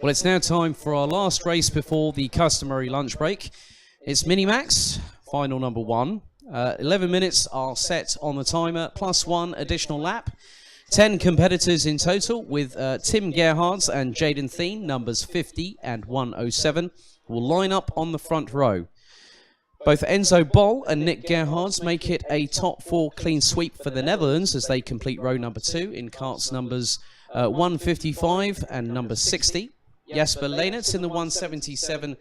Well, it's now time for our last race before the customary lunch break. It's Minimax, final number 1. 11 minutes are set on the timer, plus 1 additional lap. 10 competitors in total, with Tim Gerhards and Jaden Thien, numbers 50 and 107, will line up on the front row. Both Enzo Bol and Nick Gerhards make it a top 4 clean sweep for the Netherlands as they complete row number 2 in carts numbers 155 and number 60. Jasper Leenerts in the 177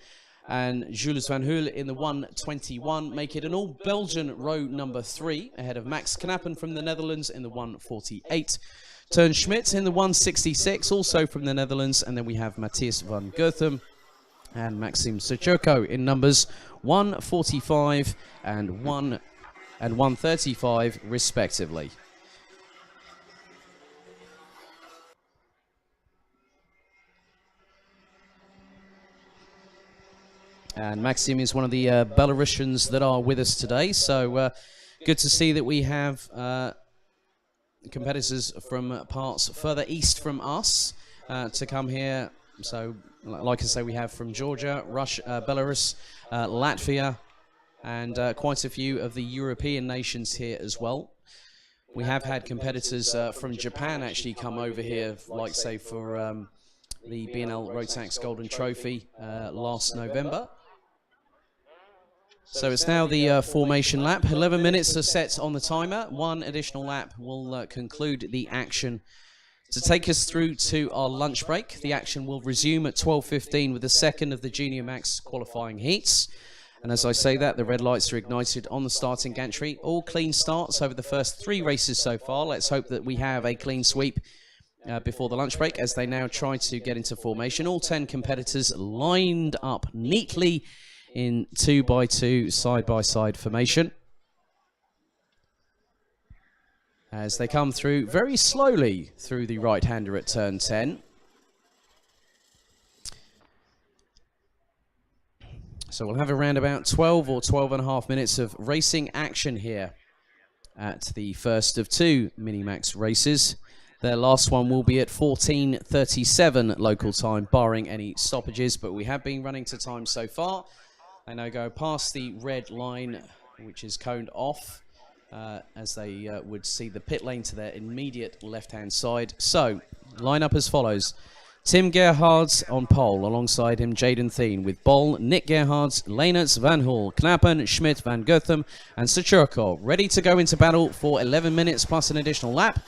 and Jules van Hoel in the 121 make it an all-Belgian row number 3 ahead of Max Knappen from the Netherlands in the 148. Teun Schmidt in the 166, also from the Netherlands, and then we have Matthias van Goethem and Maxim Sechurko in numbers 145 and 135 respectively. And Maxim is one of the Belarusians that are with us today, so good to see that we have competitors from parts further east from us to come here. So, like I say, we have from Georgia, Russia, Belarus, Latvia, and quite a few of the European nations here as well. We have had competitors from Japan actually come over here, like say for the BNL Rotax Golden Trophy last November. So it's now the formation lap. 11 minutes are set on the timer. 1 additional lap will conclude the action. To take us through to our lunch break, the action will resume at 12:15 with the second of the Junior Max qualifying heats. And as I say that, the red lights are ignited on the starting gantry. All clean starts over the first 3 races so far. Let's hope that we have a clean sweep before the lunch break as they now try to get into formation. All 10 competitors lined up neatly in 2x2 side-by-side formation as they come through very slowly through the right-hander at turn 10. So we'll have around about 12 or 12.5 minutes of racing action here at the first of 2 Minimax races. Their last one will be at 14:37 local time, barring any stoppages, but we have been running to time so far. They now go past the red line, which is coned off, as they would see the pit lane to their immediate left-hand side. So, line up as follows. Tim Gerhards on pole, alongside him Jaden Thien, with Bol, Nick Gerhards, Leenerts, Van Hoel, Knappen, Schmidt, Van Goethem, and Sechurko, ready to go into battle for 11 minutes plus an additional lap.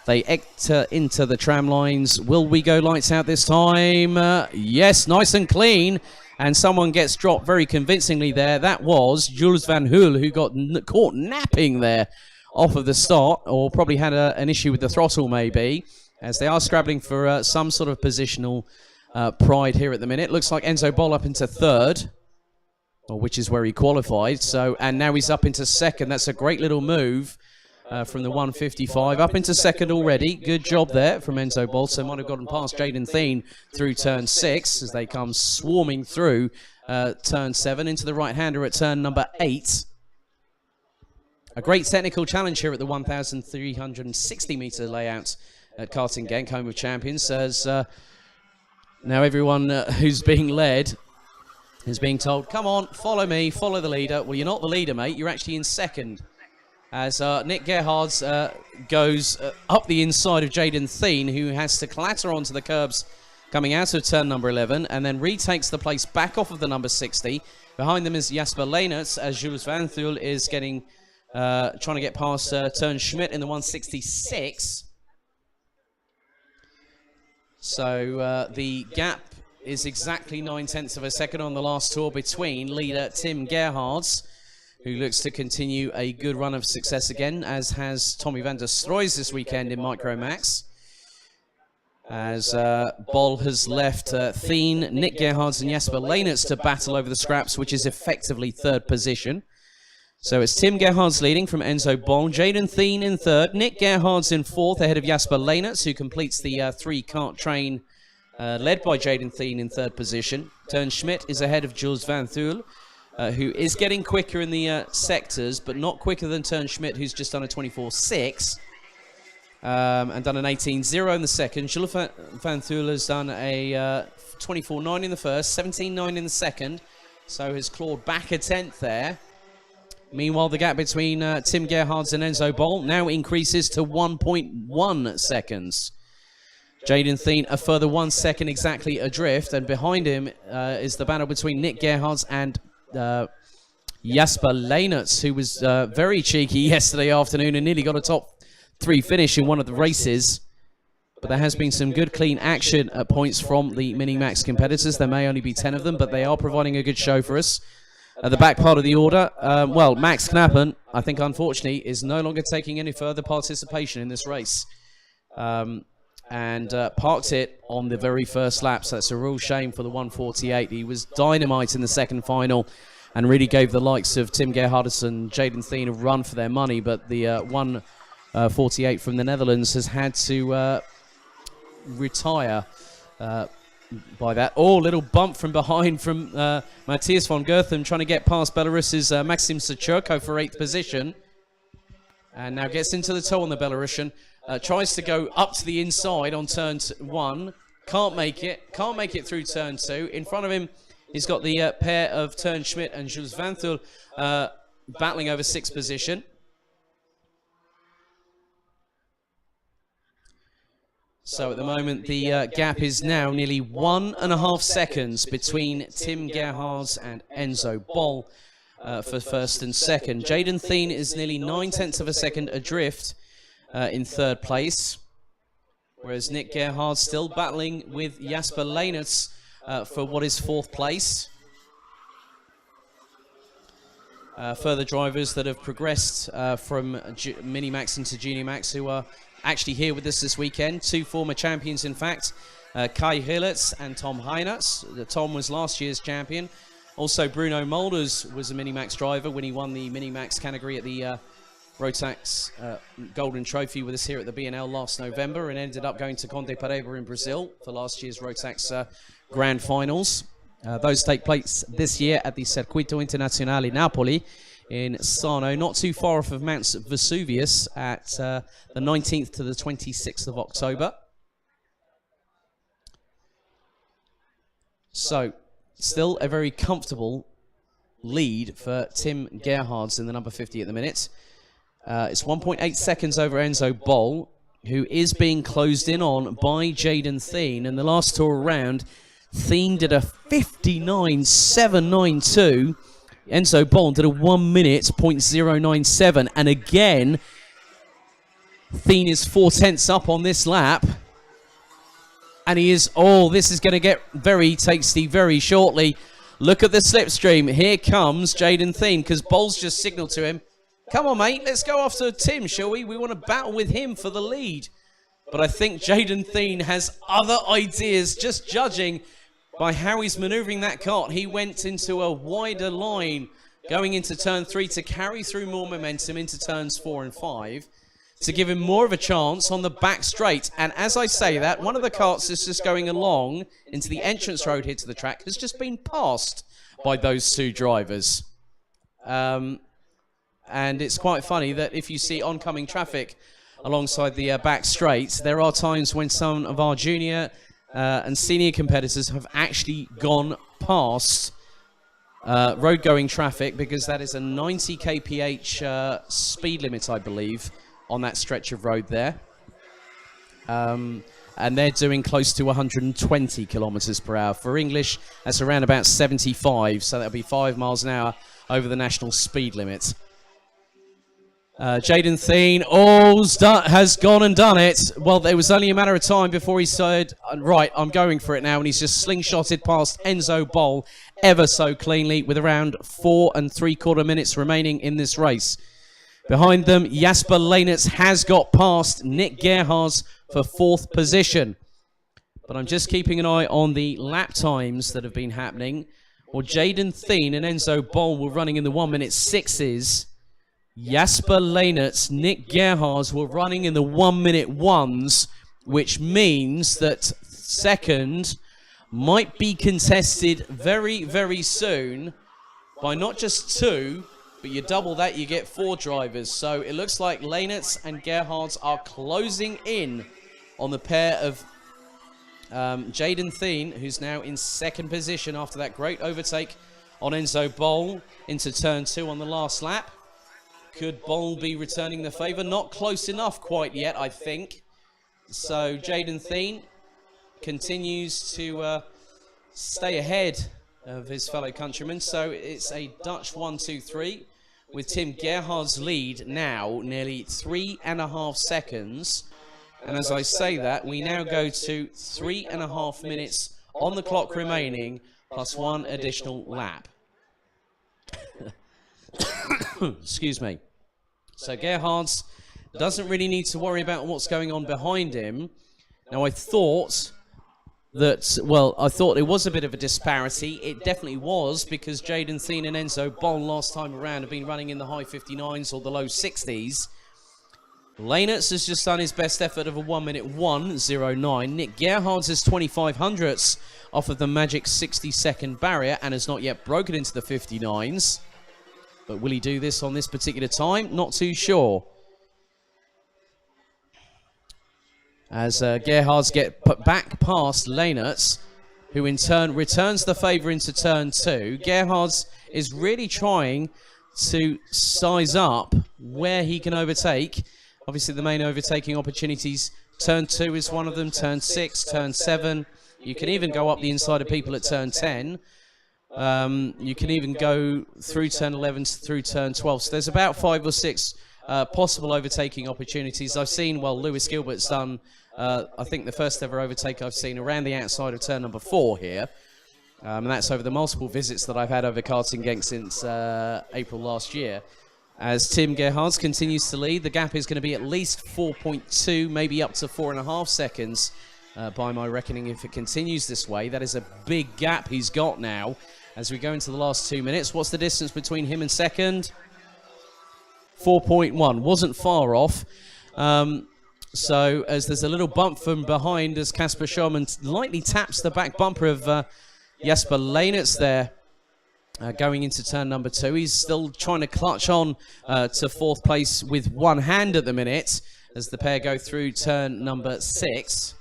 They enter into the tram lines. Will we go lights out this time? Yes, nice and clean. And someone gets dropped very convincingly there. That was Jules van Hoel, who got caught napping there off of the start, or probably had an issue with the throttle maybe, as they are scrabbling for some sort of positional pride here at the minute. Looks like Enzo Bol up into 3rd, which is where he qualified. So, and now he's up into 2nd. That's a great little move. From the 155 up into 2nd already. Good job there from Enzo Bol. So might have gotten past Jaden Thien through turn 6 as they come swarming through turn 7 into the right-hander at turn number 8. A great technical challenge here at the 1,360-metre layout at Karting Genk, home of champions, as now everyone who's being led is being told, come on, follow me, follow the leader. Well, you're not the leader, mate. You're actually in 2nd. As Nick Gerhards goes up the inside of Jaden Thien, who has to clatter onto the curbs coming out of turn number 11, and then retakes the place back off of the number 60. Behind them is Jasper Leenerts, as Jules van Hoel is getting trying to get past Teun Schmidt in the 166. So the gap is exactly 9/10 of a second on the last tour between leader Tim Gerhards, who looks to continue a good run of success again, as has Tommy van der Stroys this weekend in Micromax. As Bol has left Thien, Nick Gerhards and Jasper Leenerts to battle over the scraps, which is effectively 3rd position. So it's Tim Gerhards leading from Enzo Bol, Jaden Thien in 3rd, Nick Gerhards in 4th ahead of Jasper Leenerts, who completes the 3-cart train led by Jaden Thien in 3rd position. Teun Schmidt is ahead of Jules van Hoel, who is getting quicker in the sectors, but not quicker than Teun Schmidt, who's just done a 24.6. and done an 18.0 in the second. Jules Van Thule has done a 24.9 in the first, 17.9 in the second, so has clawed back a tenth there. Meanwhile, the gap between Tim Gerhards and Enzo Bol now increases to 1.1 seconds. Jaden Thien a further 1 second exactly adrift, and behind him is the battle between Nick Gerhards and Jasper Leenerts, who was very cheeky yesterday afternoon and nearly got a top 3 finish in one of the races. But there has been some good clean action at points from the Minimax competitors. There may only be 10 of them, but they are providing a good show for us. At the back part of the order, well, Max Knappen, I think unfortunately, is no longer taking any further participation in this race. And parked it on the very first lap, so that's a real shame for the 148. He was dynamite in the second final and really gave the likes of Tim Gerhards and Jaden Thien a run for their money, but the 148 from the Netherlands has had to retire by that. Oh, little bump from behind from Matthias von Gerthen, trying to get past Belarus's Maxim Sachurko for 8th position. And now gets into the toe on the Belarusian. Tries to go up to the inside on turn 1. Can't make it. Can't make it through turn 2. In front of him, he's got the pair of Turn Schmidt and Jules Van Thul battling over 6th position. So at the moment, the gap is now nearly 1.5 seconds between Tim Gerhards and Enzo Bol for first and second. Jaden Thien is nearly 9/10 of a second adrift in 3rd place, whereas Nick Gerhard still battling with Jasper Leenerts for what is 4th place. Further drivers that have progressed from Minimax into Junior Max who are actually here with us this weekend. 2 former champions, in fact, Kai Hillertz and Tom Heinertz. Tom was last year's champion. Also, Bruno Mulders was a Minimax driver when he won the Minimax category at the Rotax Golden Trophy with us here at the BNL last November, and ended up going to Conde Pareba in Brazil for last year's Rotax Grand Finals. Those take place this year at the Circuito Internazionale Napoli in Sarno, not too far off of Mount Vesuvius, at the 19th to the 26th of October. So, still a very comfortable lead for Tim Gerhards in the number 50 at the minute. It's 1.8 seconds over Enzo Bol, who is being closed in on by Jaden Thien. In the last tour around, Thien did a 59.792. Enzo Bol did a 1 minute, 0.097. And again, Thien is 4/10 up on this lap. And he is, oh, this is going to get very tasty very shortly. Look at the slipstream. Here comes Jaden Thien, because Bol's just signaled to him, come on, mate, let's go after Tim, shall we? We want to battle with him for the lead. But I think Jaden Thien has other ideas, just judging by how he's manoeuvring that cart. He went into a wider line going into turn 3 to carry through more momentum into turns 4 and 5 to give him more of a chance on the back straight. And as I say that, one of the carts that's just going along into the entrance road here to the track has just been passed by those 2 drivers. And it's quite funny that if you see oncoming traffic alongside the back straight, there are times when some of our junior and senior competitors have actually gone past road-going traffic, because that is a 90 kph speed limit, I believe, on that stretch of road there. And they're doing close to 120 kilometers per hour. For English, that's around about 75, so that'll be 5 miles an hour over the national speed limit. Jaden Thien has gone and done it. Well, it was only a matter of time before he said, right, I'm going for it now. And he's just slingshotted past Enzo Bol ever so cleanly with around 4 3/4 minutes remaining in this race. Behind them, Jasper Leenerts has got past Nick Gerhards for 4th position. But I'm just keeping an eye on the lap times that have been happening. Well, Jaden Thien and Enzo Bol were running in the 1 minute 6s. Jasper Leenerts, Nick Gerhards were running in the 1 minute 1s, which means that second might be contested very, very soon by not just 2, but you double that, you get 4 drivers. So it looks like Leynertz and Gerhards are closing in on the pair of Jaden Thien, who's now in 2nd position after that great overtake on Enzo Boll into turn 2 on the last lap. Could Boll be returning the favour? Not close enough quite yet, I think. So Jaden Thien continues to stay ahead of his fellow countrymen. So it's a Dutch 1-2-3 with Tim Gerhard's lead now nearly 3.5 seconds. And as I say that, we now go to 3.5 minutes on the clock remaining, plus 1 additional lap. Excuse me. So Gerhards doesn't really need to worry about what's going on behind him. Now I thought that, well, I thought it was a bit of a disparity. It definitely was, because Jaden Thien and Enzo Boll last time around have been running in the high 59s or the low 60s. Leynertz has just done his best effort of a 1-minute 1:09. Nick Gerhards is 2500ths off of the magic 60-second barrier and has not yet broken into the 59s. But will he do this on this particular time? Not too sure. As Gerhards get put back past Leynertz, who in turn returns the favour into turn 2. Gerhards is really trying to size up where he can overtake. Obviously, the main overtaking opportunities, turn 2 is one of them, turn 6, turn 7. You can even go up the inside of people at turn 10. You can even go through turn 11 through turn 12. So there's about 5 or 6 possible overtaking opportunities. I've seen, well, Lewis Gilbert's done, I think the first ever overtake I've seen around the outside of turn number 4 here. And that's over the multiple visits that I've had over karting Genk since April last year. As Tim Gerhards continues to lead, the gap is going to be at least 4.2, maybe up to 4.5 seconds by my reckoning if it continues this way. That is a big gap he's got now as we go into the last 2 minutes. What's the distance between him and second? 4.1. Wasn't far off. So as there's a little bump from behind as Kasper Schaumann lightly taps the back bumper of Jasper Leynertz there. Going into turn number 2. He's still trying to clutch on to 4th place with one hand at the minute as the pair go through turn number 6.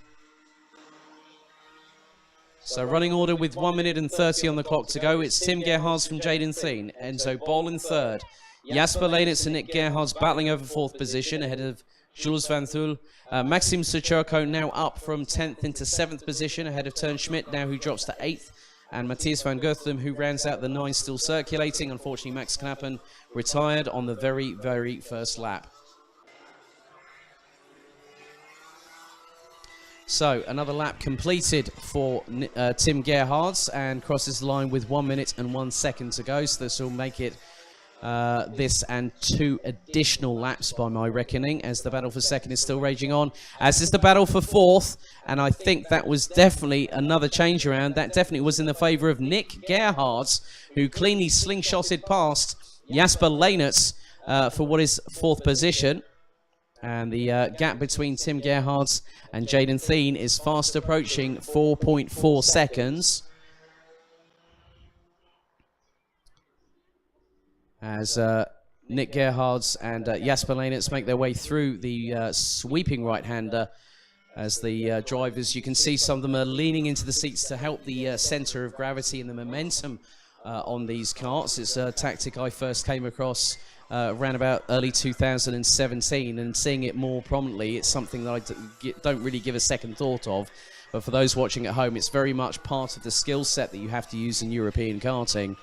So running order with 1 minute and 30 on the clock to go. It's Tim Gerhards from Jaden Thien, Enzo Boll in 3rd. Jasper Leynertz and Nick Gerhards battling over 4th position ahead of Jules Van Thul. Maxim Suchurko now up from 10th into 7th position ahead of Tern Schmidt now, who drops to 8th. And Matthias van Goethem, who rounds out the 9, still circulating. Unfortunately, Max Knappen retired on the very, very first lap. So, another lap completed for Tim Gerhards and crosses the line with 1 minute and 1 second to go. So this will make it this and 2 additional laps by my reckoning, as the battle for second is still raging on, as is the battle for 4th. And I think that was definitely another change around. That definitely was in the favour of Nick Gerhards, who cleanly slingshotted past Jasper Leynertz for what is 4th position. And the gap between Tim Gerhards and Jaden Thien is fast approaching 4.4 seconds. As Nick Gerhards and Jasper Leynertz make their way through the sweeping right-hander, as the drivers, you can see some of them are leaning into the seats to help the centre of gravity and the momentum on these karts. It's a tactic I first came across around about early 2017, and seeing it more prominently, it's something that I don't really give a second thought of. But for those watching at home, it's very much part of the skill set that you have to use in European karting.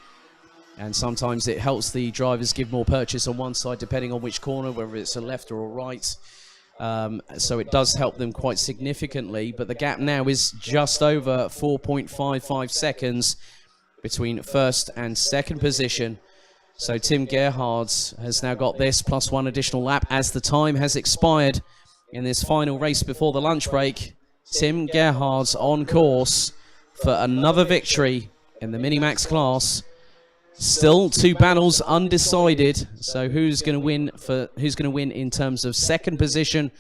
And sometimes it helps the drivers give more purchase on one side, depending on which corner, whether it's a left or a right. So it does help them quite significantly. But the gap now is just over 4.55 seconds between 1st and 2nd position. So Tim Gerhards has now got this plus 1 additional lap as the time has expired in this final race before the lunch break. Tim Gerhards on course for another victory in the Minimax class. Still 2 battles undecided. So who's going to win in terms of 2nd position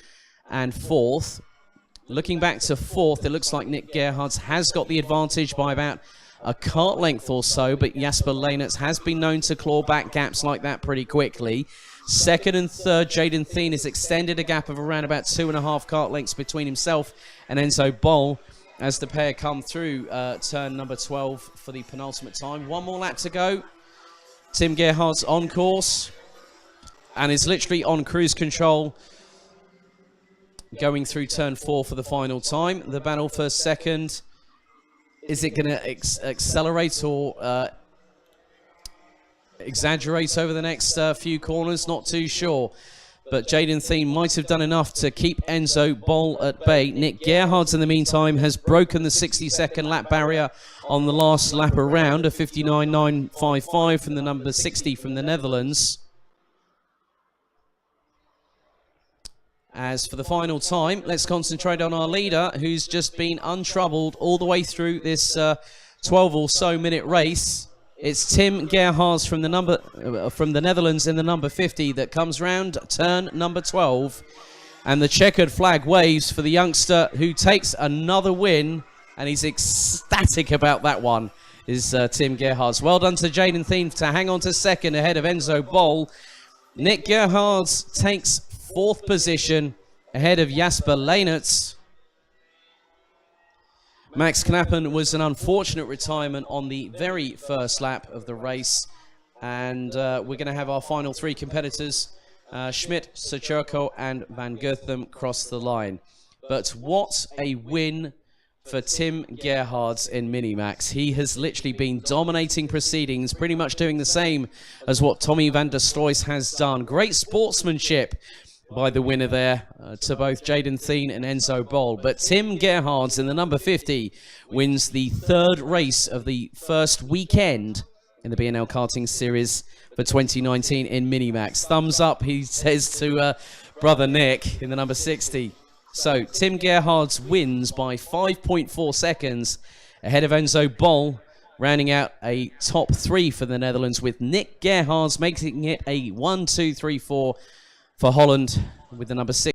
and 4th? Looking back to 4th, it looks like Nick Gerhards has got the advantage by about a cart length or so, but Jasper Leenerts has been known to claw back gaps like that pretty quickly. Second and third, Jaden Thien has extended a gap of around about 2.5 cart lengths between himself and Enzo Bol as the pair come through turn number 12 for the penultimate time. One more lap to go. Tim Gerhardt's on course and is literally on cruise control going through turn 4 for the final time. The battle for second. Is it going to accelerate or exaggerate over the next few corners? Not too sure. But Jaden Thien might have done enough to keep Enzo Bol at bay. Nick Gerhardt, in the meantime, has broken the 60-second lap barrier on the last lap around, a 59.955 from the number 60 from the Netherlands. As for the final time, let's concentrate on our leader, who's just been untroubled all the way through this 12 or so minute race. It's Tim Gerhardt from the Netherlands in the number 50 that comes round turn number 12. And the checkered flag waves for the youngster who takes another win. And he's ecstatic about that one, is Tim Gerhardt. Well done to Jaden Thien to hang on to second ahead of Enzo Bol. Nick Gerhardt takes 4th position ahead of Jasper Leenerts. Max Knappen was an unfortunate retirement on the very first lap of the race. And we're going to have our final 3 competitors, Schmidt, Socherko and Van Goethem, cross the line. But what a win for Tim Gerhardt in Minimax. He has literally been dominating proceedings, pretty much doing the same as what Tommy van der Sloys has done. Great sportsmanship by the winner there to both Jaden Thien and Enzo Bol. But Tim Gerhardt in the number 50 wins the 3rd race of the first weekend in the BNL karting series for 2019 in Minimax. Thumbs up, he says to brother Nick in the number 60. So Tim Gerhardt wins by 5.4 seconds ahead of Enzo Bol, rounding out a top 3 for the Netherlands, with Nick Gerhardt making it a 1, 2, 3, 4 for Holland with the number 6.